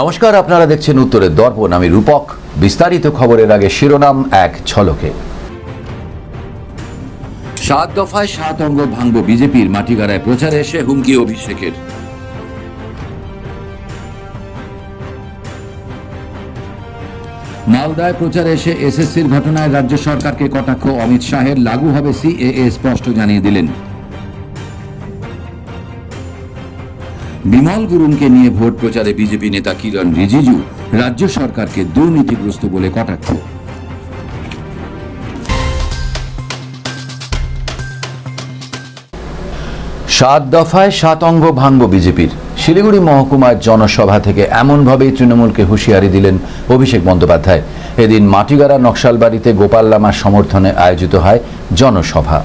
নমস্কার, আপনারা দেখছেন উত্তরের দর্পণ। আমি রূপক। বিস্তারিত খবরের আগে শিরোনাম এক ঝলকে। 7 দফায় 7 অঙ্গ ভাঙব বিজেপির, মাটিগাড়ায় প্রচারে এসে হুমকি অভিষেকের। মালদায় প্রচারে এসে এসএসসির ঘটনায় রাজ্য সরকারকে কটাক্ষ অমিত শাহের, লাগু হবে সিএএ স্পষ্ট জানিয়ে দিলেন। বিমল গুরুংকে নিয়ে ভোট প্রচারে বিজেপি নেতা কিরণ রিজিজু, রাজ্য সরকারকে দুর্নীতিগ্রস্ত বলে কটাক্ষ। সাত দফায় 7 অঙ্গ ভাঙব বিজেপির। শিলিগুড়ি মহকুমার জনসভা থেকে এমনভাবেই তৃণমূলকে হুঁশিয়ারি দিলেন অভিষেক বন্দ্যোপাধ্যায়। এদিন মাটিগাড়া নকশালবাড়িতে গোপাল লামার সমর্থনে আয়োজিত হয় জনসভা।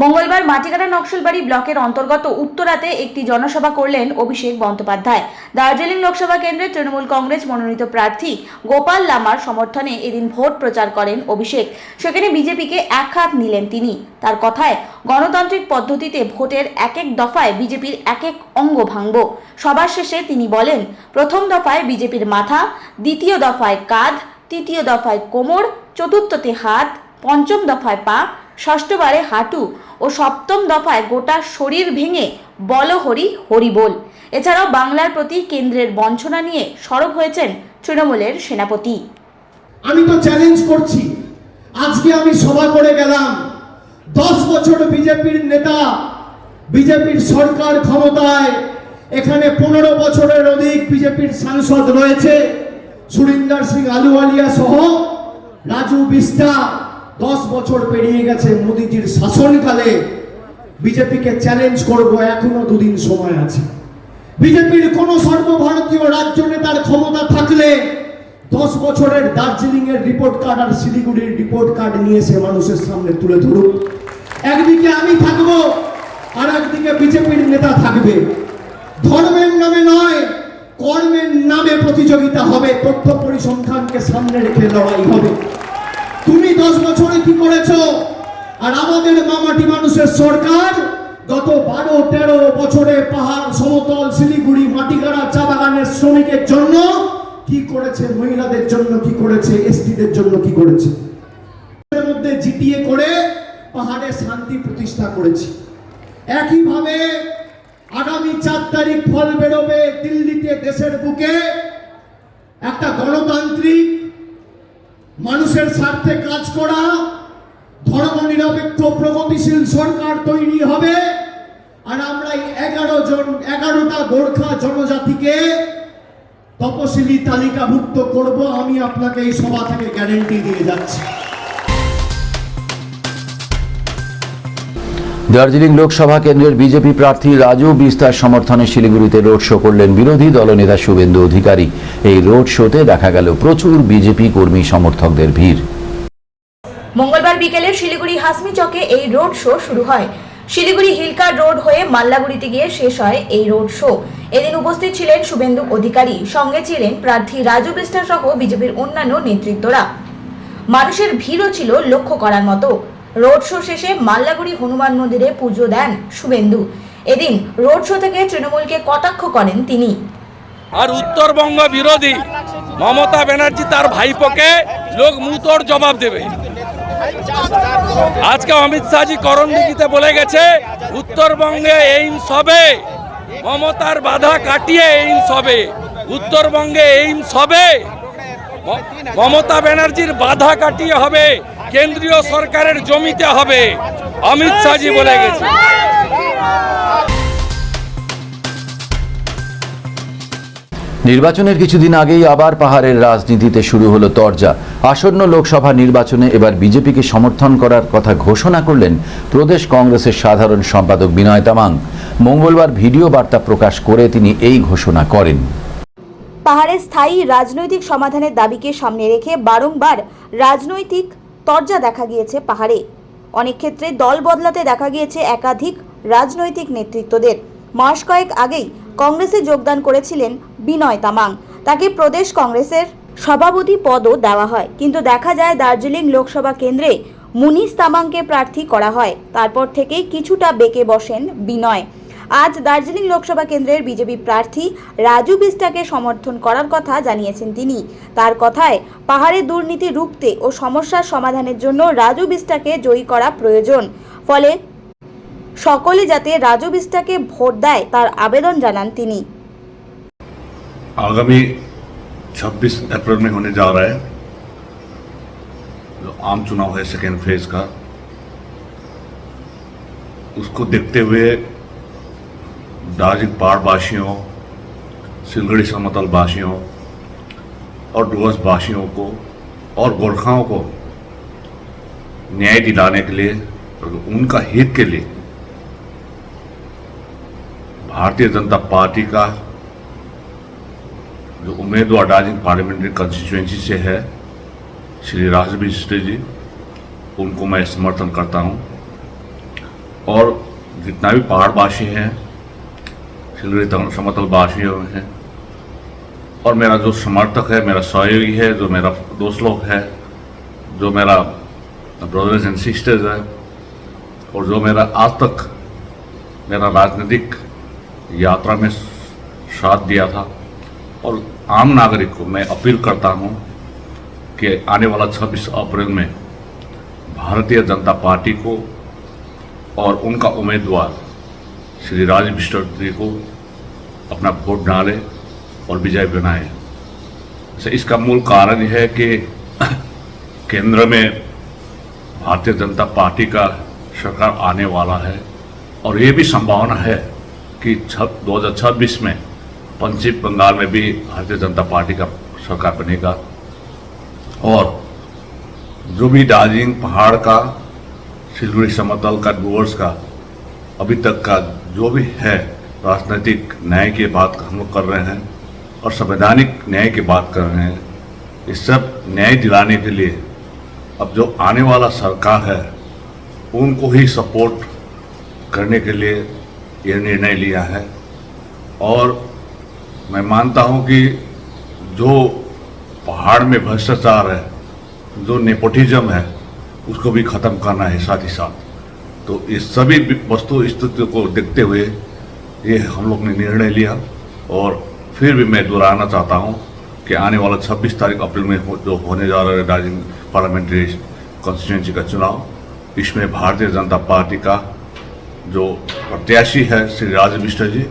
মঙ্গলবার মাটিগাড়া নকশালবাড়ি ব্লকের অন্তর্গত উত্তরাতে একটি জনসভা করলেন অভিষেক বন্দ্যোপাধ্যায়। দার্জিলিং লোকসভা কেন্দ্রে তৃণমূল কংগ্রেস মনোনীত প্রার্থী গোপাল লামার সমর্থনে এদিন ভোট প্রচার করেন অভিষেক। সেখানে বিজেপিকে একহাত নিলেন তিনি। তার কথায়, গণতান্ত্রিক পদ্ধতিতে ভোটের এক এক দফায় বিজেপির এক এক অঙ্গ ভাঙব। সবার শেষে তিনি বলেন, প্রথম দফায় বিজেপির মাথা, দ্বিতীয় দফায় কাঁধ, তৃতীয় দফায় কোমর, চতুর্থতে হাত, পঞ্চম দফায় পা, ষষ্ঠবারে হাঁটু ও সপ্তম দফায় গোটা শরীর ভেঙে বল হরি হরি বল। এছাড়াও বাংলার প্রতি কেন্দ্রের বঞ্চনা নিয়ে সরব হয়েছেন তৃণমূলের সেনাপতি। আমি তো চ্যালেঞ্জ করছি, আজকে আমি সভা করে গেলাম, 10 বছর বিজেপির নেতা, বিজেপির সরকার ক্ষমতায়, এখানে 15 বছরের অধিক বিজেপির সাংসদ রয়েছে, সুরিন্দর সিং আলুওয়ালিয়া সহ রাজু বিস্টা। 10 বছর পেরিয়ে গেছে মোদিজির শাসনকালে। বিজেপিকে চ্যালেঞ্জ করব, এখনো 2 দিন সময় আছে। বিজেপির কোন সর্বভারতীয় রাজ্য নেতার ক্ষমতা থাকলে 10 বছরের দার্জিলিং এর রিপোর্ট কার্ড আর শিলিগুড়ির রিপোর্ট কার্ড নিয়ে এসে মানুষের সামনে তুলে ধরুক। একদিকে আমি থাকবো, আর একদিকে বিজেপির নেতা থাকবে। ধর্মের নামে নয়, কর্মের নামে প্রতিযোগিতা হবে। তথ্য পরিসংখ্যানকে সামনে রেখে লড়াই হবে। তুমি 10 বছরে কি করেছো, আর আমাদের মামাটি মানুষের সরকার গত 12-13 বছরে পাহাড়, সমতল, শিলিগুড়ি, মাটিগাড়া, চা বাগানের শ্রমিকের জন্য কি করেছে, মহিলাদের জন্য কি করেছে, এসটিদের জন্য কি করেছে। এর মধ্যে জিটিএ করে পাহাড়ে শান্তি প্রতিষ্ঠা করেছে। একইভাবে আগামী 4 তারিখ ফল বেরোবে দিল্লিতে, দেশের বুকে একটা গণতান্ত্রিক, মানুষের স্বার্থে কাজ করা, ধর্মনিরপেক্ষ প্রগতিশীল সরকার তৈরি হবে। আর আমরা এই 11টা গোর্খা জনজাতিকে তপশিলি তালিকাভুক্ত করব। আমি আপনাকে এই সভা থেকে গ্যারান্টি দিয়ে যাচ্ছি। দার্জিলিং লোকসভা কেন্দ্রের বিজেপি প্রার্থী রাজু বিস্তার সমর্থনে শিলিগুড়িতে রোড শো করলেন বিরোধী দলনেতা শুভেন্দু অধিকারী। এই রোড শোতে দেখা গেল প্রচুর বিজেপি কর্মী সমর্থকদের ভিড়। মঙ্গলবার বিকেলে শিলিগুড়ি হাসমি চকে এই রোড শো শুরু হয়। শিলিগুড়ি হিলকার রোড হয়ে মাল্লাগুড়িতে গিয়ে শেষ হয় এই রোড শো। এদিন উপস্থিত ছিলেন শুভেন্দু অধিকারী, সঙ্গে ছিলেন প্রার্থী রাজু বিস্তার সহ বিজেপির অন্যান্য নেতৃত্বরা। মানুষের ভিড়ও ছিল লক্ষ্য করার মতো। রোড শো শেষে মাল্লাগুড়ি হনুমান মন্দিরে পুজো দেন শুভেন্দু। এদিন রোড শো থেকে তৃণমূলকে কটাক্ষ করেন তিনি। আর উত্তরবঙ্গ বিরোধী মমতা ব্যানার্জি তার ভাইপোকে লোক মুতোর জবাব দেবে। আজকে অমিত শাহজি করণদিঘিতে বলে গেছে উত্তরবঙ্গে এইমস হবে, মমতার বাধা কাটিয়ে এইমস হবে। উত্তরবঙ্গে এইমস হবে, মমতা ব্যানার্জির বাধা কাটিয়ে হবে, কেন্দ্রীয় সরকারের জমিতে হবে, অমিত শাহজি বলে গেছে। নির্বাচনের কিছুদিন আগেই আবার পাহাড়ের রাজনীতিতে শুরু হলো তরজা। আসন্ন লোকসভা নির্বাচনে এবার বিজেপিকে সমর্থন করার কথা ঘোষণা করলেন প্রদেশ কংগ্রেসের সাধারণ সম্পাদক বিনয় তামাং। মঙ্গলবার ভিডিও বার্তা প্রকাশ করে তিনি এই ঘোষণা করেন। পাহাড়ে স্থায়ী রাজনৈতিক সমাধানের দাবিকে সামনে রেখে বারংবার রাজনৈতিক তরজা দেখা গিয়েছে পাহাড়ে। অনেক ক্ষেত্রে দল বদলাতে দেখা গিয়েছে একাধিক রাজনৈতিক নেতৃত্বদের। মাস কয়েক আগেই কংগ্রেসে যোগদান করেছিলেন বিনয় তামাং। তাকে প্রদেশ কংগ্রেসের সভাপতি পদও দেওয়া হয়, কিন্তু দেখা যায় দার্জিলিং লোকসভা কেন্দ্রে মুনিশ তামাংকে প্রার্থী করা হয়। তারপর থেকেই কিছুটা বেঁকে বসেন বিনয়। আজ দার্জিলিং লোকসভা কেন্দ্রের বিজেপি প্রার্থী রাজু বিস্টাকে সমর্থন করার কথা জানিয়েছেন তিনি। তার কথায় পাহাড়ে দুর্নীতি রুখতে ও সমস্যার সমাধানের জন্য রাজু বিস্টাকে জয়ী করা প্রয়োজন, ফলে সকলে যাতে রাজু বিস্টাকে ভোট দেয় তার আবেদন জানান তিনি। आगामी 26 अप्रैल में होने जा रहा है जो आम चुनाव है सेकेंड फेज का, उसको देखते हुए दार्जिलिंग पहाड़ वासियों, सिलगड़ी समतल वासियों और डुवर्स वासियों को और गोरखाओं को न्याय दिलाने के लिए और उनका हित के लिए भारतीय जनता पार्टी का जो उम्मीदवार दार्जिलिंग पार्लियामेंट्री कंस्टिट्यूएंसी से है श्री राजू बिष्ट जी, उनको मैं समर्थन करता हूं। और जितना भी पहाड़वासी हैं, सिलगड़ी समतल वासी हैं, और मेरा जो समर्थक है, मेरा सहयोगी है, जो मेरा दोस्त लोग है, जो मेरा ब्रदर्स एंड सिस्टर्स है, और जो मेरा आज तक मेरा राजनीतिक यात्रा में साथ दिया था, और आम नागरिक को मैं अपील करता हूं कि आने वाला 26 अप्रैल में भारतीय जनता पार्टी को और उनका उम्मीदवार श्री राजू बिष्ट जी को अपना वोट डालें और विजय बनाएं। इसका मूल कारण यह है कि केंद्र में भारतीय जनता पार्टी का सरकार आने वाला है, और ये भी संभावना है कि 2026 में पश्चिम बंगाल में भी भारतीय जनता पार्टी का सरकार बनेगा। और जो भी दार्जिलिंग पहाड़ का, सिलगड़ी समतल का, डुवर्स का अभी तक का जो भी है राजनीतिक न्याय की बात हम लोग कर रहे हैं और संवैधानिक न्याय की बात कर रहे हैं, इस सब न्याय दिलाने के लिए अब जो आने वाला सरकार है उनको ही सपोर्ट करने के लिए ये निर्णय लिया है। और मैं मानता हूं कि जो पहाड़ में भ्रष्टाचार है, जो नेपोटिज्म है, उसको भी ख़त्म करना है साथ ही साथ। तो इस सभी वस्तु स्थिति को देखते हुए ये हम लोग ने निर्णय लिया। और फिर भी मैं दोहराना चाहता हूं कि आने वाला 26 तारीख अप्रैल में जो होने जा रहा है दार्जिलिंग पार्लियामेंट्री कॉन्स्टिट्यूएंसी का चुनाव, इसमें भारतीय जनता पार्टी का जो प्रत्याशी है श्री राजू बिष्ट जी,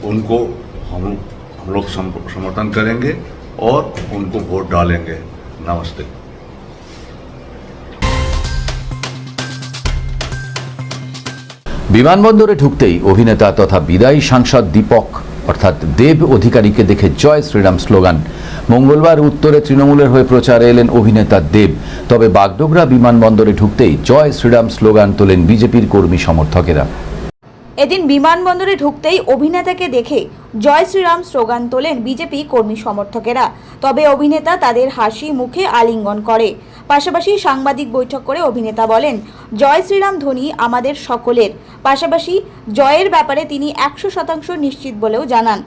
उनको हम लोग समर्थन करेंगे और उनको वोट डालेंगे। नमस्ते। বিমানবন্দরে ঢুকতেই অভিনেতা তথা বিদায়ী সাংসদ দীপক অর্থাৎ দেব অধিকারীকে দেখে জয় শ্রীরাম স্লোগান। মঙ্গলবার উত্তরে তৃণমূলের হয়ে প্রচারে এলেন অভিনেতা দেব। তবে বাগডোগরা বিমানবন্দরে ঢুকতেই জয় শ্রীরাম স্লোগান তোলেন বিজেপির কর্মী সমর্থকেরা। এদিন বিমানবন্দরে ঢুকতেই অভিনেতাকে দেখে জয় শ্রীরাম স্লোগান তোলেন বিজেপি কর্মী সমর্থকেরা। তবে অভিনেতা তাদের হাসি মুখে আলিঙ্গন করে। পাশাপাশি সাংবাদিক বৈঠক করে অভিনেতা বলেন, জয় শ্রীরাম ধ্বনি আমাদের সকলের। পাশাপাশি জয়ের ব্যাপারে তিনি 100% নিশ্চিত বলেও জানান।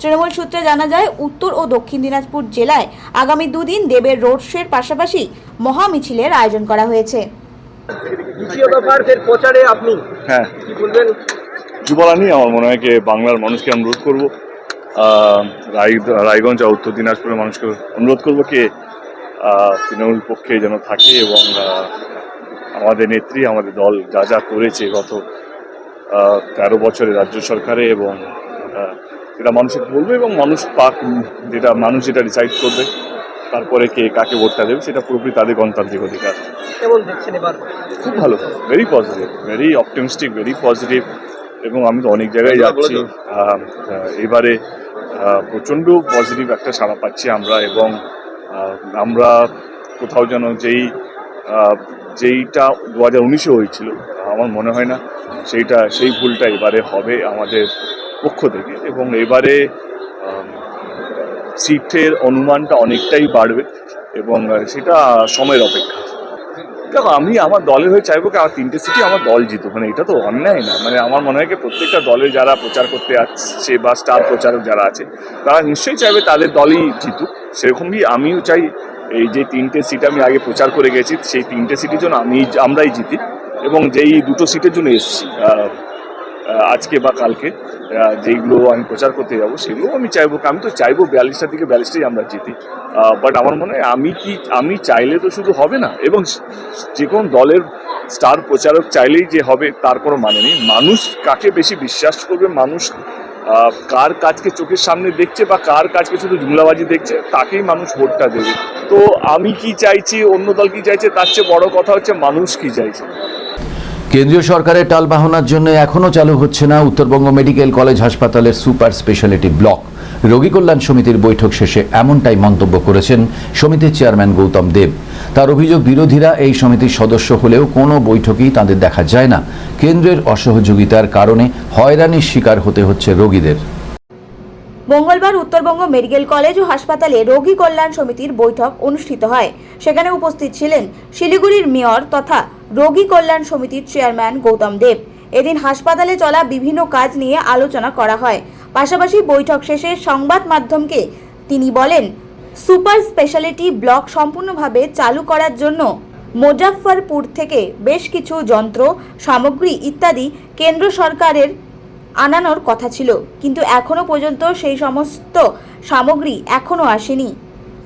তৃণমূল সূত্রে জানা যায়, উত্তর ও দক্ষিণ দিনাজপুর জেলায় আগামী দুদিন দেবের রোড শোর পাশাপাশি মহা মিছিলের আয়োজন করা হয়েছে। হ্যাঁ, কিছু বলার নেই। আমার মনে হয় কি বাংলার মানুষকে অনুরোধ করবো, রায়গঞ্জ আর উত্তর দিনাজপুরের মানুষকে অনুরোধ করবো কি তৃণমূল পক্ষে যেন থাকে এবং আমাদের নেত্রী, আমাদের দল যা যা করেছে গত 13 বছরে রাজ্য সরকারে, এবং যেটা মানুষকে বলবে এবং মানুষ মানুষ যেটা ডিসাইড করবে তারপরে কে কাকে ভোটটা দেবে সেটা পুরোপুরি তাদের গণতান্ত্রিক অধিকার। কেমন দেখছেন এবার? খুব ভালো, very positive, very optimistic, very positive. এবং আমি তো অনেক জায়গায় যাচ্ছি, এবারে প্রচণ্ড পজিটিভ একটা সাড়া পাচ্ছি আমরা। এবং আমরা কোথাও যেন যেইটা 2019-এ হয়েছিল, আমার মনে হয় না সেই ভুলটা এবারে হবে আমাদের পক্ষ থেকে। এবং এবারে সিটের অনুমানটা অনেকটাই বাড়বে এবং সেটা সময়ের অপেক্ষা। দেখো, আমি আমার দলের হয়ে চাইবো কি আমার 3টে সিটই আমার দল জিতুক। মানে এটা তো অন্যায় না। মানে আমার মনে হয় কি প্রত্যেকটা দলের যারা প্রচার করতে আসছে বা স্টার প্রচারক যারা আছে তারা নিশ্চয়ই চাইবে তাদের দলই জিতুক। সেরকমই আমিও চাই এই যে 3টে সিট আমি আগে প্রচার করে গেছি, সেই 3টে সিটের জন্য আমরাই জিতি। এবং যেই 2টো সিটের জন্য এসেছি আজকে বা কালকে যেগুলো আমি প্রচার করতে যাবো সেগুলো আমি চাইবো, আমি তো চাইবো 42টা থেকে 42টাই আমরা জিতি। বাট আমার মনে হয় আমি চাইলে তো শুধু হবে না, এবং যে কোনো দলের স্টার প্রচারক চাইলেই যে হবে তার কোনো মানে নেই। মানুষ কাকে বেশি বিশ্বাস করবে, মানুষ কার কাজকে চোখের সামনে দেখছে বা কার কাজকে শুধু জুমলাবাজি দেখছে, তাকেই মানুষ ভোটটা দেবে। তো আমি কি চাইছি, অন্য দল কি চাইছে, তার চেয়ে বড় কথা হচ্ছে মানুষ কি চাইছে। কেন্দ্রীয় সরকারের টালবাহানার জন্য এখনও চালু হচ্ছে না উত্তরবঙ্গ মেডিকেল কলেজ হাসপাতালের সুপার স্পেশালিটি ব্লক। রোগী কল্যাণ সমিতির বৈঠক শেষে এমনটাই মন্তব্য করেছেন সমিতির চেয়ারম্যান গৌতম দেব। তার অভিযোগ, বিরোধীরা এই সমিতির সদস্য হলেও কোনো বৈঠকেই তাদের দেখা যায় না। কেন্দ্রের অসহযোগিতার কারণে হয়রানির শিকার হতে হচ্ছে রোগীদের। মঙ্গলবার উত্তরবঙ্গ মেডিকেল কলেজ ও হাসপাতালে রোগী কল্যাণ সমিতির বৈঠক অনুষ্ঠিত হয়। সেখানে উপস্থিত ছিলেন শিলিগুড়ির মেয়র তথা রোগী কল্যাণ সমিতির চেয়ারম্যান গৌতম দেব। এদিন হাসপাতালে চলা বিভিন্ন কাজ নিয়ে আলোচনা করা হয়। পাশাপাশি বৈঠক শেষে সংবাদ মাধ্যমকে তিনি বলেন, সুপার স্পেশালিটি ব্লক সম্পূর্ণভাবে চালু করার জন্য মুজাফফরপুর থেকে বেশ কিছু যন্ত্র, সামগ্রী ইত্যাদি কেন্দ্র সরকারের আনানোর কথা ছিল, কিন্তু এখনো পর্যন্ত সেই সমস্ত সামগ্রী এখনো আসেনি।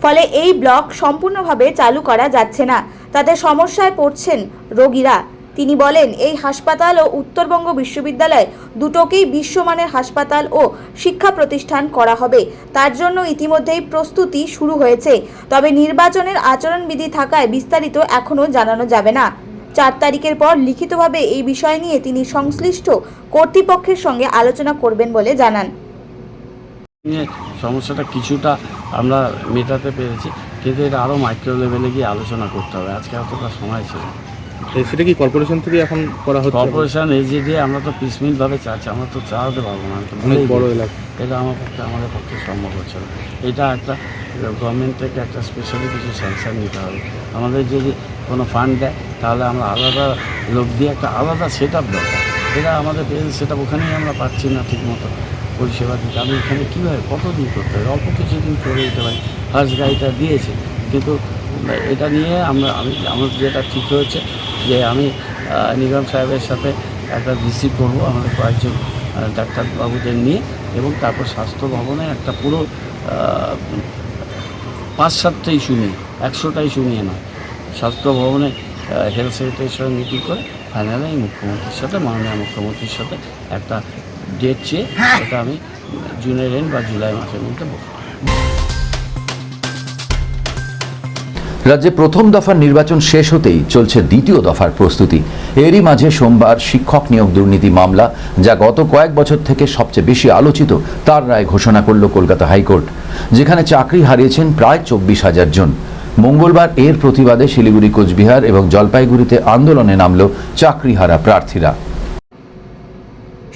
ফলে এই ব্লক সম্পূর্ণভাবে চালু করা যাচ্ছে না, তাতে সমস্যায় পড়ছেন রোগীরা। তিনি বলেন, এই হাসপাতাল ও উত্তরবঙ্গ বিশ্ববিদ্যালয় দুটোকেই বিশ্বমানের হাসপাতাল ও শিক্ষা প্রতিষ্ঠান করা হবে। তার জন্য ইতিমধ্যেই প্রস্তুতি শুরু হয়েছে, তবে নির্বাচনের আচরণবিধি থাকায় বিস্তারিত এখনও জানানো যাবে না। 4 তারিখের পর লিখিতভাবে এই বিষয় নিয়ে তিনি সংশ্লিষ্ট কর্তৃপক্ষের সঙ্গে আলোচনা করবেন বলে জানান। সমস্যাটা কিছুটা আমরা মেটাতে পেরেছি, কিন্তু এটা আরও মাইক্রো লেভেলে গিয়ে আলোচনা করতে হবে। আজকে অতটা সময় ছিল। সেটা কি কর্পোরেশন থেকে এখন করা হচ্ছে? কর্পোরেশন এই যে দিয়ে আমরা তো পিসমিলভাবে চাচ্ছি, আমরা তো চালাতে পারবো না, অনেক বড় এলাকা, এটা আমাদের পক্ষে সম্ভব হচ্ছে না। এটা একটা গভর্নমেন্ট থেকে একটা স্পেশালি কিছু স্যাংশন নিতে হবে। আমাদের যদি কোনো ফান্ড দেয় তাহলে আমরা আলাদা লোক দিয়ে একটা আলাদা সেট আপ দরকার। এটা আমাদের সেট আপ ওখানেই আমরা পাচ্ছি না ঠিকমতো পরিষেবা দিতে। আমি এখানে কীভাবে কতদিন করতে হবে, অল্প কিছুদিন করে দিতে পারি। ফার্স্ট গাড়িটা দিয়েছে, কিন্তু এটা নিয়ে আমার যেটা ঠিক হয়েছে যে আমি নিগম সাহেবের সাথে একটা রিসিভ করবো আমাদের কয়েকজন ডাক্তারবাবুদের নিয়ে, এবং তারপর স্বাস্থ্য ভবনে একটা পুরো 5-7টা ইস্যু নিয়ে, 100টা ইস্যু নিয়ে নয়, স্বাস্থ্য ভবনে হেলথ সেক্রেটারির সঙ্গে মিটিং করে ফাইনালি মুখ্যমন্ত্রীর সাথে, মাননীয় মুখ্যমন্ত্রীর সাথে একটা ডেট চেয়ে এটা আমি জুনের এন্ড বা জুলাই মাসের মধ্যে বলব। রাজ্যে প্রথম দফার নির্বাচন শেষ হতেই চলছে দ্বিতীয় দফার প্রস্তুতি। এরই মাঝে সোমবার শিক্ষক নিয়োগ দুর্নীতি মামলা, যা গত কয়েক বছর থেকে সবচেয়ে বেশি আলোচিত, তার রায় ঘোষণা করল কলকাতা হাইকোর্ট, যেখানে চাকরি হারিয়েছেন প্রায় 24,000 জন। মঙ্গলবার এর প্রতিবাদে শিলিগুড়ি, কোচবিহার এবং জলপাইগুড়িতে আন্দোলনে নামল চাকরিহারা প্রার্থীরা।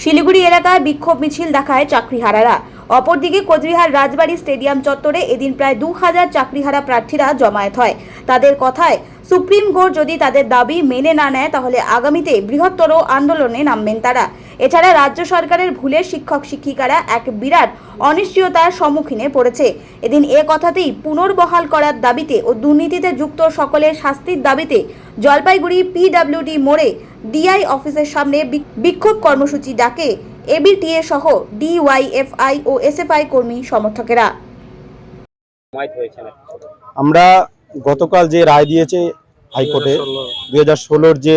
শিলিগুড়ি এলাকায় বিক্ষোভ মিছিল দেখায় চাকরিহারারা। অপরদিকে কোচবিহার রাজবাড়ী স্টেডিয়াম চত্বরে এদিন প্রায় 2000 চাকরিহারা প্রার্থীরা জমায়েত হয়। তাদের কথায়, সুপ্রিম কোর্ট যদি তাদের দাবি মেনে না নেয় তাহলে আগামীতে বৃহত্তর আন্দোলনে নামবেন তারা। এছাড়া রাজ্য সরকারের ভুলে শিক্ষক শিক্ষিকারা এক বিরাট অনিশ্চয়তার সম্মুখীনে পড়েছে। এদিন এ কথাতেই পুনর্বহাল করার দাবিতে ও দুর্নীতিতে যুক্ত সকলের শাস্তির দাবিতে জলপাইগুড়ি পিডব্লিউডি মোড়ে ডিআই অফিসের সামনে বিক্ষোভ কর্মসূচি ডাকে এবিটিএ সহ ডিওয়াইএফআই ও এসএফআই কর্মী সমর্থকেরা। আমরা গতকাল যে রায় দিয়েছে হাইকোর্টে 2016-র যে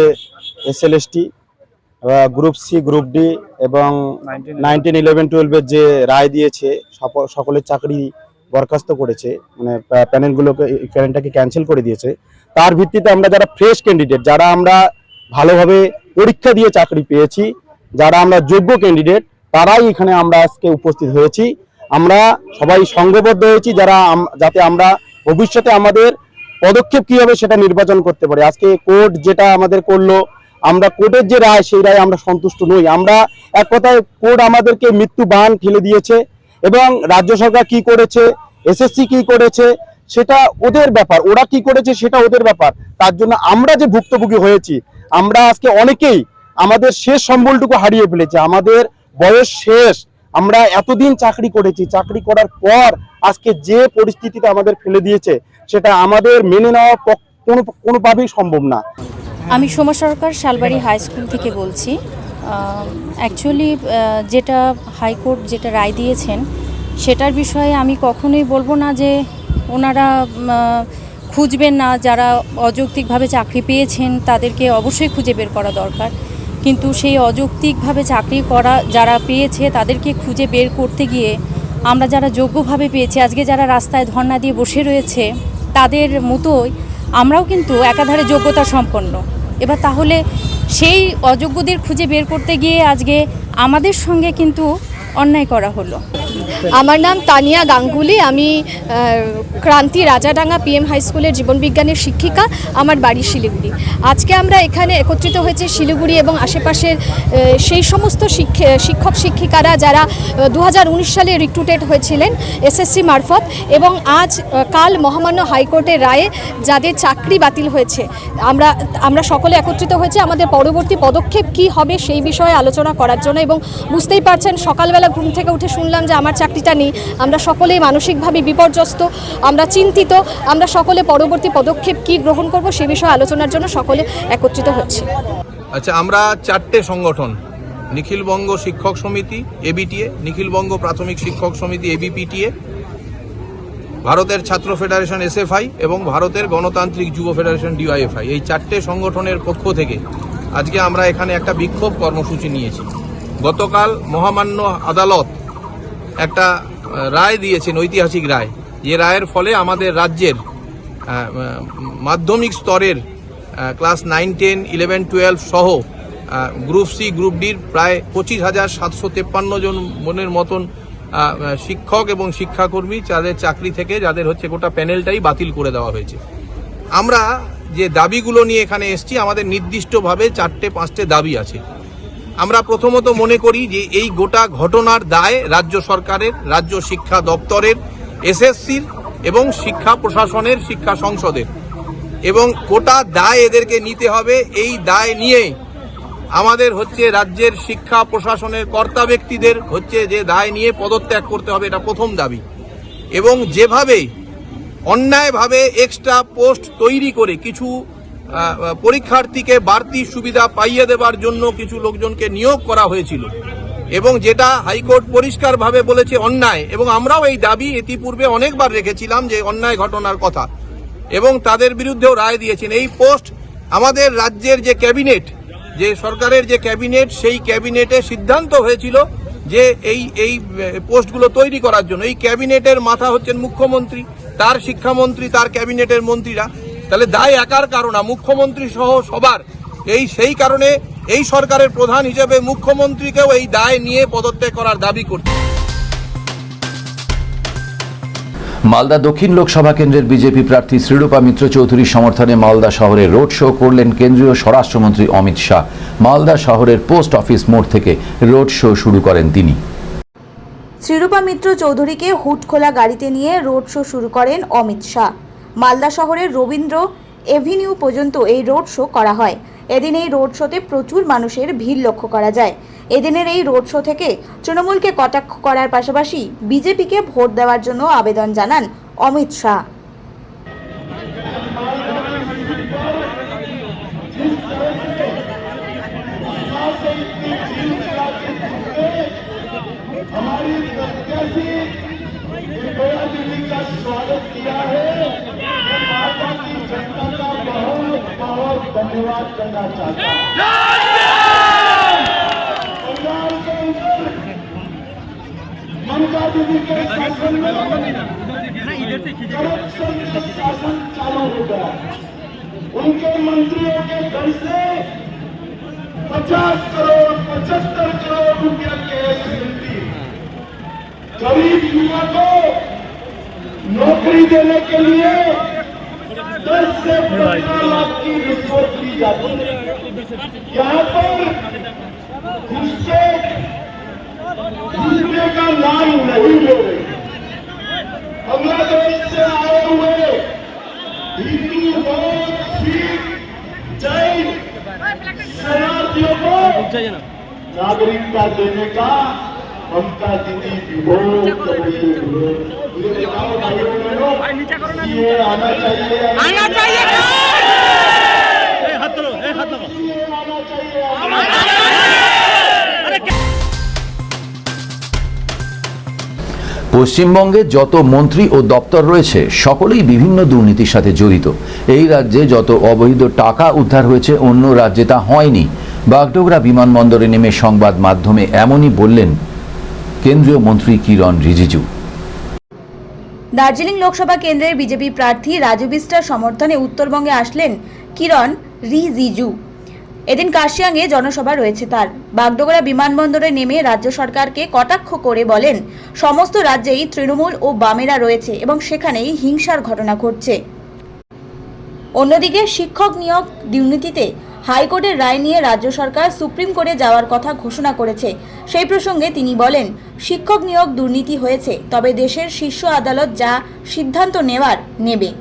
SLST, group C, group D এবং 19, 11, 12-এর যে রায় দিয়েছে, সকলের চাকরি বরখাস্ত করেছে, মানে প্যানেলটাকে ক্যান্সেল করে দিয়েছে। তার ভিত্তিতে আমরা যারা ফ্রেশ ক্যান্ডিডেট, যারা আমরা ভালোভাবে পরীক্ষা দিয়ে চাকরি পেয়েছি, যারা আমরা যোগ্য ক্যান্ডিডেট, তারাই এখানে আমরা আজকে উপস্থিত হয়েছি। আমরা সবাই সংঘবদ্ধ হয়েছি যাতে আমরা ভবিষ্যতে আমাদের পদক্ষেপ কি হবে সেটা নির্বাচন করতে পারি। আজকে কোর্ট যেটা আমাদের করলো, আমরা কোর্টের যে রায়, সেই রায় আমরা সন্তুষ্ট নই। আমরা এক কথায়, কোর্ট আমাদেরকে মৃত্যু বান ঠেলে দিয়েছে, এবং রাজ্য সরকার কি করেছে, এসএসসি কি করেছে সেটা ওদের ব্যাপার, ওরা কি করেছে সেটা ওদের ব্যাপার। তার জন্য আমরা যে ভুক্তভোগী হয়েছি, আমরা আজকে অনেকেই আমাদের শেষ সম্বলটুকু হারিয়ে ফেলেছি, আমাদের বয়স শেষ। আমরা এতদিন চাকরি করেছি, চাকরি করার পর আজকে যে পরিস্থিতিতে আমাদের ফেলে দিয়েছে, সেটা আমাদের মেনে নেওয়া কোনোভাবেই সম্ভব না। আমি সোমা সরকার শালবাড়ি হাই স্কুল থেকে বলছি। অ্যাকচুয়ালি যেটা হাইকোর্ট যেটা রায় দিয়েছেন সেটার বিষয়ে আমি কখনোই বলবো না যে ওনারা খুঁজবেন না, যারা অযৌক্তিকভাবে চাকরি পেয়েছেন তাদেরকে অবশ্যই খুঁজে বের করা দরকার, কিন্তু সেই অযৌক্তিকভাবে চাকরি করা যারা পেয়েছে তাদেরকে খুঁজে বের করতে গিয়ে আমরা যারা যোগ্যভাবে পেয়েছি, আজকে যারা রাস্তায় ধর্ণা দিয়ে বসে রয়েছে তাদের মতোই আমরাও কিন্তু একাধারে যোগ্যতা সম্পন্ন। এবার তাহলে সেই অযোগ্যদের খুঁজে বের করতে গিয়ে আজকে আমাদের সঙ্গে কিন্তু অন্যায় করা হলো। আমার নাম তানিয়া গাঙ্গুলি, আমি ক্রান্তি রাজাডাঙ্গা PM হাই স্কুলের জীবনবিজ্ঞানের শিক্ষিকা, আমার বাড়ি শিলিগুড়ি। আজকে আমরা এখানে একত্রিত হয়েছি শিলিগুড়ি এবং আশেপাশের সেই সমস্ত শিক্ষক শিক্ষিকারা যারা 2019 সালে রিক্রুটেড হয়েছিলেন SSC মারফত, এবং কাল মহামান্য হাইকোর্টের রায়ে যাদের চাকরি বাতিল হয়েছে আমরা সকলে একত্রিত হয়েছে আমাদের পরবর্তী পদক্ষেপ কি হবে সেই বিষয়ে আলোচনা করার জন্য। এবং বুঝতেই পারছেন সকালবেলা ঘুম থেকে উঠে শুনলাম যে আমার চাকরিটা নেই, আমরা সকলেই মানসিকভাবে বিপর্যস্ত, আমরা চিন্তিত, আমরা সকলে পরবর্তী পদক্ষেপ কি গ্রহণ করব সে বিষয়ে আলোচনার জন্য সকলে একত্রিত হচ্ছি। আচ্ছা, আমরা 4টে সংগঠন, নিখিলবঙ্গ শিক্ষক সমিতি ABTA, নিখিলবঙ্গ প্রাথমিক শিক্ষক সমিতি ABPTA, ভারতের ছাত্র ফেডারেশন SFI এবং ভারতের গণতান্ত্রিক যুব ফেডারেশন DYFI, এই 4টে সংগঠনের পক্ষ থেকে আজকে আমরা এখানে একটা বিক্ষোভ কর্মসূচি নিয়েছি। গতকাল মহামান্য আদালত একটা রায় দিয়েছেন, ঐতিহাসিক রায়, যে রায়ের ফলে আমাদের রাজ্যের মাধ্যমিক স্তরের ক্লাস 9, 10, 11, 12 সহ গ্রুপ C, গ্রুপ ডির প্রায় 25,753 জন মনের মতন শিক্ষক এবং শিক্ষাকর্মী যাদের চাকরি থেকে যাদের হচ্ছে গোটা প্যানেলটাই বাতিল করে দেওয়া হয়েছে। আমরা যে দাবিগুলো নিয়ে এখানে এসেছি, আমাদের নির্দিষ্টভাবে 4-5টে দাবি আছে। আমরা প্রথমত মনে করি যে এই গোটা ঘটনার দায় রাজ্য সরকারের, রাজ্য শিক্ষা দপ্তরের, SSCর এবং শিক্ষা প্রশাসনের, শিক্ষা সংসদের, এবং গোটা দায় এদেরকে নিতে হবে। এই দায় নিয়ে আমাদের হচ্ছে রাজ্যের শিক্ষা প্রশাসনের কর্তা ব্যক্তিদের হচ্ছে যে দায় নিয়ে পদত্যাগ করতে হবে, এটা প্রথম দাবি। এবং যেভাবে অন্যায়ভাবে এক্সট্রা পোস্ট তৈরি করে কিছু পরীক্ষার্থীকে বাড়তি সুবিধা পাইয়ে দেবার জন্য কিছু লোকজনকে নিয়োগ করা হয়েছিল, এবং যেটা হাইকোর্ট পরিষ্কারভাবে বলেছে অন্যায়, এবং আমরাও এই দাবি ইতিপূর্বে অনেকবার রেখেছিলাম যে অন্যায় ঘটনার কথা, এবং তাদের বিরুদ্ধেও রায় দিয়েছেন। এই পোস্ট আমাদের রাজ্যের যে ক্যাবিনেট, যে সরকারের যে ক্যাবিনেট, সেই ক্যাবিনেটে সিদ্ধান্ত হয়েছিল যে এই পোস্টগুলো তৈরি করার জন্য। এই ক্যাবিনেটের মাথা হচ্ছেন মুখ্যমন্ত্রী, তার শিক্ষামন্ত্রী, তার ক্যাবিনেটের মন্ত্রীরা। তাহলে দায় একার কারণ না, মুখ্যমন্ত্রী সহ সবার। সেই কারণে এই সরকারের প্রধান হিসেবে মুখ্যমন্ত্রীকেও এই দায় নিয়ে পদত্যাগ করার দাবি করছে। মালদা দক্ষিণ লোকসভা কেন্দ্রের বিজেপি প্রার্থী শ্রীরূপা মিত্র চৌধুরীর সমর্থনে মালদা শহরে রোড শো করলেন কেন্দ্রীয় স্বরাষ্ট্রমন্ত্রী অমিত শাহ। মালদা শহরের পোস্ট অফিস মোড় থেকে রোড শো শুরু করেন তিনি। শ্রীরূপা মিত্র চৌধুরীকে হুড খোলা গাড়িতে নিয়ে রোড শো শুরু করেন অমিত শাহ। মালদা শহরের রবীন্দ্র এভিনিউ পর্যন্ত এই রোড শো করা হয়। এদিন এই রোড শোতে প্রচুর মানুষের ভিড় লক্ষ্য করা যায়। এদিনের এই রোড শো থেকে তৃণমূলকে কটাক্ষ করার পাশাপাশি বিজেপিকে ভোট দেওয়ার জন্য আবেদন জানান অমিত শাহ। धन्यवाद करना चाहता हूं। ममता दीदी के शासन में करप्शन का शासन चालू हो गया। उनके मंत्रियों के घर से 50 करोड़ 75 करोड़ रुपया केस मिलती। गरीब युवा को नौकरी देने के लिए 10 से 15 लाख की रिश्वत ली जाती है। यहाँ पर घुसने का नाम नहीं ले रहे। बांग्लादेश से आए हुए हिंदू, बौद्ध, सिख, जैन शरणार्थियों को नागरिकता देने का ममता दीदी विरोध कर रही है। मुझे बताओ भाइयों बहनों, ये आना चाहिए, आना चाहिए, हाथ लगाओ, हाथ लगाओ, आना चाहिए। পশ্চিমবঙ্গে যত মন্ত্রী ও দপ্তর রয়েছে সকলেই বিভিন্ন দুর্নীতির সাথে জড়িত। এই রাজ্যে যত অবৈধ টাকা উদ্ধার হয়েছে অন্য রাজ্যে তা হয়নি। বাগডোগরা বিমানবন্দরে নেমে সংবাদ মাধ্যমে এমনই বললেন কেন্দ্রীয় মন্ত্রী কিরণ রিজিজু। দার্জিলিং লোকসভা কেন্দ্রের বিজেপি প্রার্থী রাজু বিস্টার সমর্থনে উত্তরবঙ্গে আসলেন কিরণ রিজিজু। এদিন কার্শিয়াংয়ে জনসভা রয়েছে তার। বাগডোগরা বিমানবন্দরে নেমে রাজ্য সরকারকে কটাক্ষ করে বলেন, সমস্ত রাজ্যেই তৃণমূল ও বামেরা রয়েছে এবং সেখানেই হিংসার ঘটনা ঘটছে। অন্যদিকে শিক্ষক নিয়োগ দুর্নীতিতে হাইকোর্টের রায় নিয়ে রাজ্য সরকার সুপ্রিম কোর্টে যাওয়ার কথা ঘোষণা করেছে। সেই প্রসঙ্গে তিনি বলেন, শিক্ষক নিয়োগ দুর্নীতি হয়েছে, তবে দেশের শীর্ষ আদালত যা সিদ্ধান্ত নেওয়ার নেবে।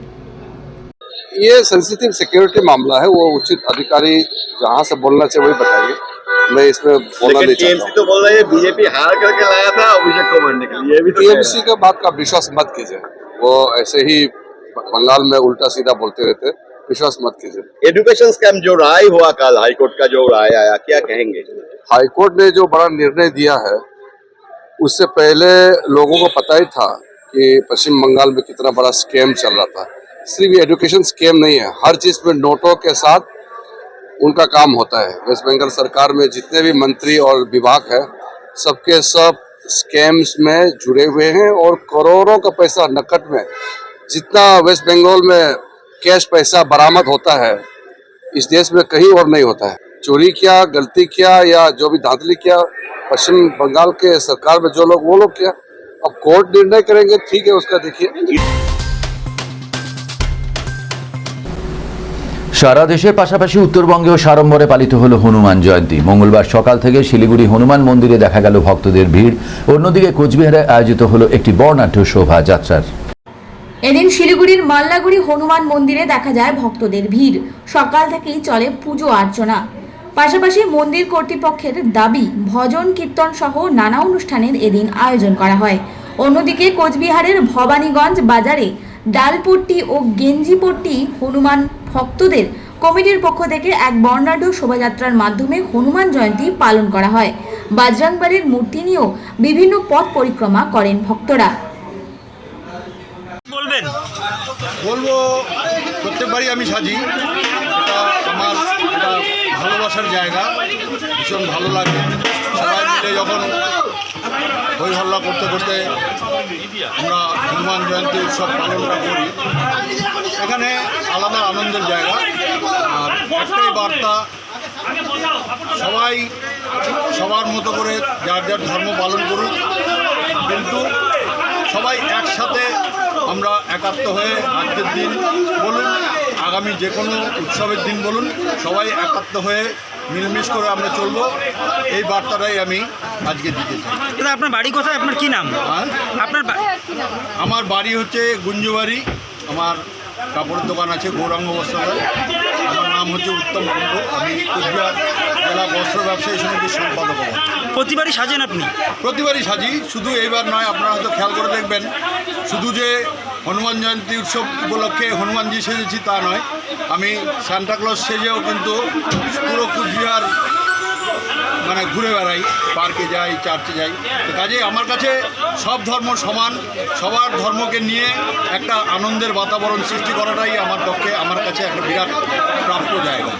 ये सेंसिटिव सिक्योरिटी मामला है, वो उचित अधिकारी जहां से बोलना चाहिए वही बताइए। मैं इसमें बोलना नहीं चाहता हूं। तो बोल रहा है बीजेपी हार करके लाया था अभिषेक को मारने के लिए, भी तो टीएमसी के बात का विश्वास मत कीजिए, वो ऐसे ही बंगाल में उल्टा सीधा बोलते रहते, विश्वास मत कीजिए। एजुकेशन स्कैम जो राय हुआ कल, हाईकोर्ट का जो राय आया, क्या कहेंगे? हाईकोर्ट ने जो बड़ा निर्णय दिया है उससे पहले लोगों को पता ही था कि पश्चिम बंगाल में कितना बड़ा स्कैम चल रहा था। सिर्फ एजुकेशन स्कैम नहीं है, हर चीज में नोटों के साथ उनका काम होता है। वेस्ट बंगाल सरकार में जितने भी मंत्री और विभाग है सबके सब स्कैम्स में जुड़े हुए हैं और करोड़ों का पैसा नकद में, जितना वेस्ट बंगाल में कैश पैसा बरामद होता है इस देश में कहीं और नहीं होता है। चोरी किया, गलती किया या जो भी धांधली किया पश्चिम बंगाल के सरकार में जो लोग, वो लोग किया। अब कोर्ट निर्णय करेंगे, ठीक है, उसका देखिए। সারা দেশের পাশাপাশি উত্তরবঙ্গেও সাড়ম্বরে পালিত হলো হনুমান জয়ন্তী। মঙ্গলবার সকাল থেকে শিলিগুড়ি হনুমান মন্দিরে দেখা গেল ভক্তদের ভিড়। অন্যদিকে কোচবিহারে আয়োজিত হলো একটি বর্ণাঢ্য শোভাযাত্রার। এদিন শিলিগুড়ির মাল্লাগুড়ি হনুমান মন্দিরে দেখা যায় ভক্তদের ভিড়। সকাল থেকেই চলে পুজো অর্চনা। পাশাপাশি মন্দির কর্তৃপক্ষের দাবি, ভজন কীর্তন সহ নানা অনুষ্ঠানের এদিন আয়োজন করা হয়। অন্যদিকে কোচবিহারের ভবানীগঞ্জ বাজারে ডালপট্টি ও গেঞ্জিপট্টি হনুমান ভক্তদের কমিটির পক্ষ থেকে এক বর্ণাঢ্য শোভাযাত্রার মাধ্যমে হনুমান জয়ন্তী পালন করা হয়। বজরংবলীর মূর্তি নিয়েও বিভিন্ন পথ পরিক্রমা করেন ভক্তরা। বলবো প্রত্যেকবারই আমি সাজি, এটা আমার একটা ভালোবাসার জায়গা, ভীষণ ভালো লাগে। সবাই মিলে যখন হই হল্লা করতে করতে আমরা হনুমান জয়ন্তী উৎসব পালনটা করি, এখানে আলাদা আনন্দের জায়গা। আর একটাই বার্তা, সবাই সবার মতো করে যার যার ধর্ম পালন করুক, কিন্তু সবাই একসাথে আমরা একাত্ম হয়ে আজকের দিন বলুন, আগামী যে কোনো উৎসবের দিন বলুন, সবাই একাত্ম হয়ে মিলমিশ করে আমরা চলবো, এই বার্তাটাই আমি আজকে দিতে চাই। আপনার বাড়ি কোথায়, আপনার কি নাম? আমার বাড়ি হচ্ছে গুঞ্জবাড়ি, আমার কাপড়ের দোকান আছে গৌরাঙ্গ বস্ত্রালয়। আমার নাম হচ্ছে উত্তম কুণ্ড, আমি কুচবিহার জেলা বস্ত্র ব্যবসায়ী সমিতির সম্পাদক। প্রতিবারই সাজেন আপনি? প্রতিবারই সাজি, শুধু এইবার নয়। আপনারা হয়তো খেয়াল করে দেখবেন, শুধু যে হনুমান জয়ন্তী উৎসব উপলক্ষে হনুমানজি সেজেছি তা নয়, আমি সান্টাক্লজ সেজেও কিন্তু পুরো কুচবিহার মানে ঘুরে বেড়াই, পার্কে যাই, চার্চে যাই। তো কাজেই আমার কাছে সব ধর্ম সমান, সবার ধর্মকে নিয়ে একটা আনন্দের বাতাবরণ সৃষ্টি করাটাই আমার পক্ষে, আমার কাছে একটা বিরাট প্রাপ্য জায়গা।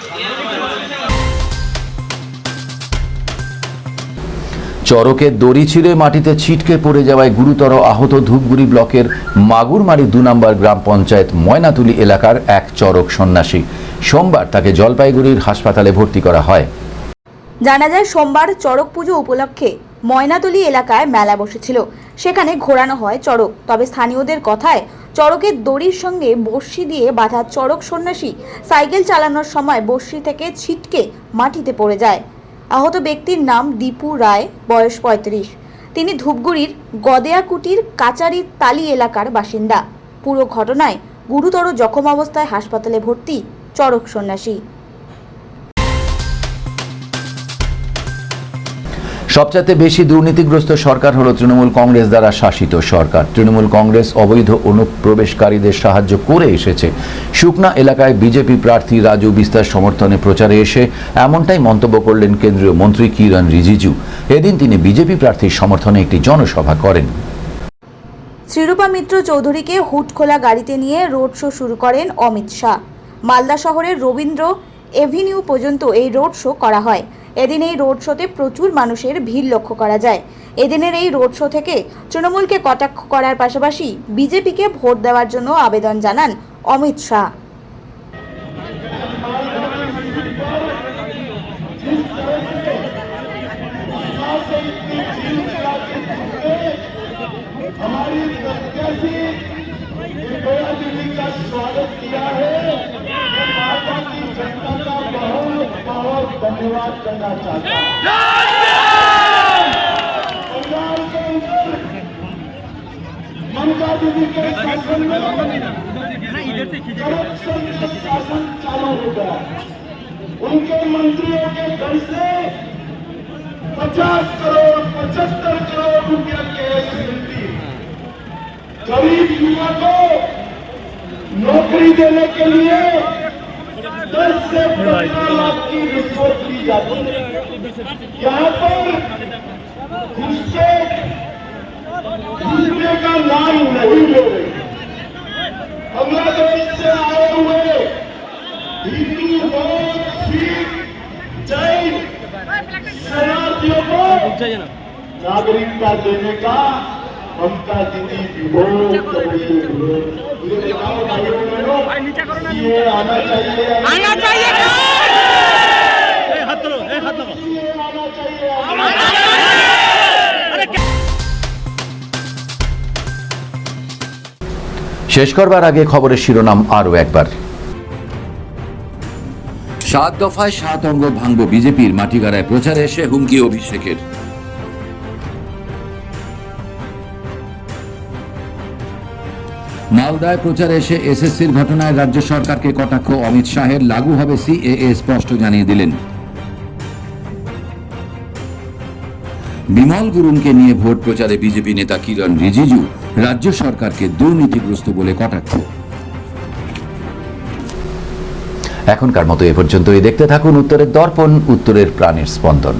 চরকে দড়ি ছিঁড়ে মাটিতে ছিটকে পড়ে যাওয়ায় গুরুতর আহত ধূপগুড়ি ব্লকের মাগুরমারি 2 নম্বর গ্রাম পঞ্চায়েত ময়নাতুলি এলাকার এক চরক সন্ন্যাসী। সোমবার তাকে জলপাইগুড়ির হাসপাতালে ভর্তি করা হয়। জানা যায়, সোমবার চড়ক পুজো উপলক্ষে ময়নাতলী এলাকায় মেলা বসেছিল। সেখানে ঘোরানো হয় চড়ক। তবে স্থানীয়দের কথায় চড়কের দড়ির সঙ্গে বড়শি দিয়ে বাঁধা চড়ক সন্ন্যাসী সাইকেল চালানোর সময় বড়শি থেকে ছিটকে মাটিতে পড়ে যায়। আহত ব্যক্তির নাম দীপু রায়, বয়স 35। তিনি ধূপগুড়ির গদেয়াকুটির কাচারি তালি এলাকার বাসিন্দা। পুরো ঘটনায় গুরুতর জখম অবস্থায় হাসপাতালে ভর্তি চড়ক সন্ন্যাসী। সবচাইতে বেশি দুর্নীতিগ্রস্ত সরকার হলো তৃণমূল কংগ্রেস দ্বারা শাসিত সরকার। তৃণমূল কংগ্রেস অবৈধ অনুপ্রবেশকারীদের সাহায্য করে এসেছে। শুকনা এলাকায় বিজেপি প্রার্থী রাজু বিস্তার সমর্থনে প্রচারে এসে এমনটাই মন্তব্য করলেন কেন্দ্রীয় মন্ত্রী কিরণ রিজিজু। এদিন তিনি বিজেপি প্রার্থীর সমর্থনে একটি জনসভা করেন। শ্রীরূপা মিত্র চৌধুরীকে হুড খোলা গাড়িতে নিয়ে রোড শো শুরু করেন অমিত শাহ। মালদা শহরের রবীন্দ্র এভিনিউ পর্যন্ত এই রোড শো করা হয়। এদিন এই রোড শোতে প্রচুর মানুষের ভিড় লক্ষ্য করা যায়। এদিনের এই রোড শো থেকে তৃণমূলকে কটাক্ষ করার পাশাপাশি বিজেপিকে ভোট দেওয়ার জন্য আবেদন জানান অমিত শাহ। हमारी प्रत्याशी इंदिरा दीदी का स्वागत किया है। मैं माता की जनता का बहुत बहुत धन्यवाद करना चाहता हूँ। बंगाल के अंदर ममता दीदी के शासन में करप्शन का शासन चालू हो गया। उनके मंत्रियों के घर से 50 करोड़ 75 करोड़ रुपया कैश मिलती है। गरीब युवा को नौकरी देने के लिए 10 से 15 लाख की रिश्वत दी जाती है। यहाँ पर घुसने का नाम नहीं ले रहे। बांग्लादेश से आए हुए हिंदू बौद्ध सिख जैन शरणार्थियों को नागरिकता देने का ममता दीदी विरोध कर रही है। ये आना चाहिए, आना चाहिए, हाथ लो, हाथ लो, आना चाहिए। শেষ করবার আগে খবরের শিরোনাম আরও একবার। 7 দফায় 7 অঙ্গ ভাঙব বিজেপির, মাটিগাড়ায় প্রচারে এসে হুমকি অভিষেকের। মালদায় প্রচারে এসে এসএসসির ঘটনায় রাজ্য সরকারকে কটাক্ষ অমিত শাহের, লাগু হবে সিএএ স্পষ্ট জানিয়ে দিলেন। বিমল গুরুংকে নিয়ে ভোট প্রচারে বিজেপি নেতা কিরণ রিজিজু, রাজ্য সরকারকে দুর্নীতিগ্রস্ত বলে কটাক্ষ। এখনকার মতো এ পর্যন্তই। দেখতে থাকুন উত্তরের দর্পণ, উত্তরের প্রাণের স্পন্দন।